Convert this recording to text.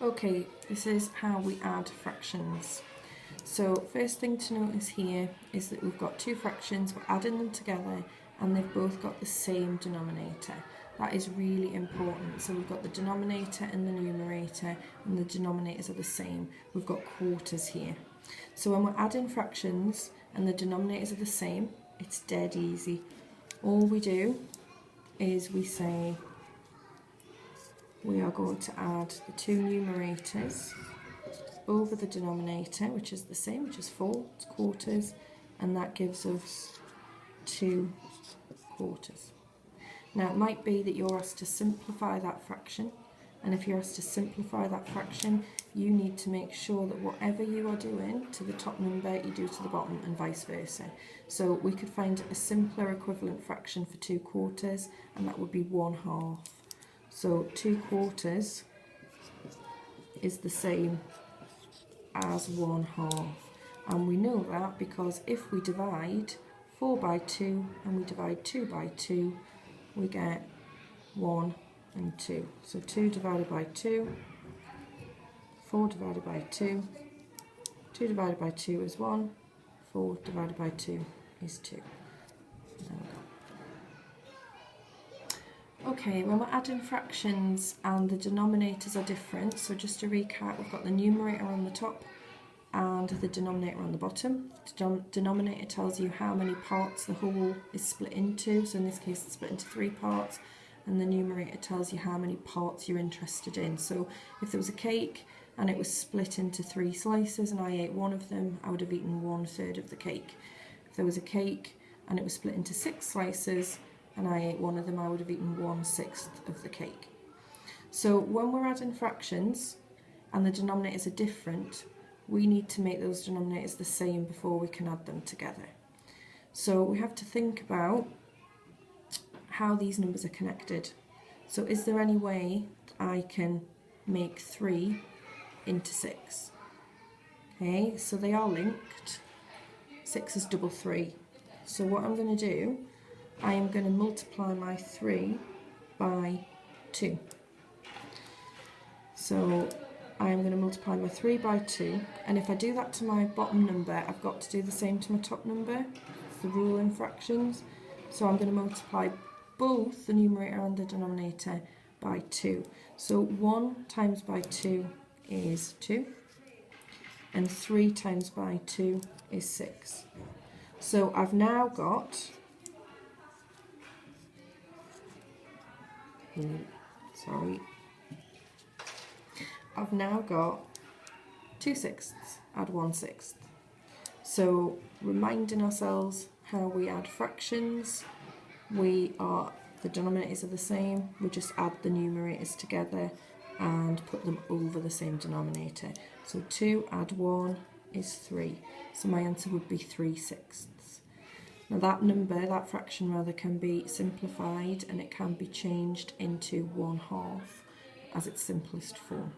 Okay, this is how we add fractions. So first thing to notice here is that we've got two fractions, we're adding them together and they've both got the same denominator. That is really important. So we've got the denominator and the numerator, and the denominators are the same. We've got quarters here. So when we're adding fractions and the denominators are the same, it's dead easy. All we do is we say we are going to add the two numerators over the denominator, which is the same, which is 4, it's quarters, and that gives us 2 quarters. Now it might be that you're asked to simplify that fraction, and if you're asked to simplify that fraction, you need to make sure that whatever you are doing to the top number, you do to the bottom, and vice versa. So we could find a simpler equivalent fraction for 2 quarters, and that would be 1/2. So 2 quarters is the same as 1/2, and we know that because if we divide 4 by 2 and we divide 2 by 2, we get 1 and 2. So 2 divided by 2, 4 divided by 2, 2 divided by 2 is 1, 4 divided by 2 is 2. There we go. Okay, when we're adding fractions and the denominators are different, so just to recap, we've got the numerator on the top and the denominator on the bottom. The denominator tells you how many parts the whole is split into, so in this case it's split into 3 parts, and the numerator tells you how many parts you're interested in. So if there was a cake and it was split into 3 slices and I ate one of them, I would have eaten 1/3 of the cake. If there was a cake and it was split into 6 slices and I ate one of them, I would have eaten 1/6 of the cake. So when we're adding fractions and the denominators are different, we need to make those denominators the same before we can add them together. So we have to think about how these numbers are connected. So is there any way that I can make 3 into 6? Okay, so they are linked. 6 is double 3. So what I'm going to do, I am going to multiply my 3 by 2. So I am going to multiply my 3 by 2, and if I do that to my bottom number, I've got to do the same to my top number. It's the rule in fractions. So I'm going to multiply both the numerator and the denominator by 2. So 1 times by 2 is 2, and 3 times by 2 is 6. So I've now got, I've now got 2/6 add 1/6. So reminding ourselves how we add fractions, the denominators are the same, we just add the numerators together and put them over the same denominator. So 2 add 1 is 3, so my answer would be 3/6. Now that fraction rather, can be simplified and it can be changed into 1/2 as its simplest form.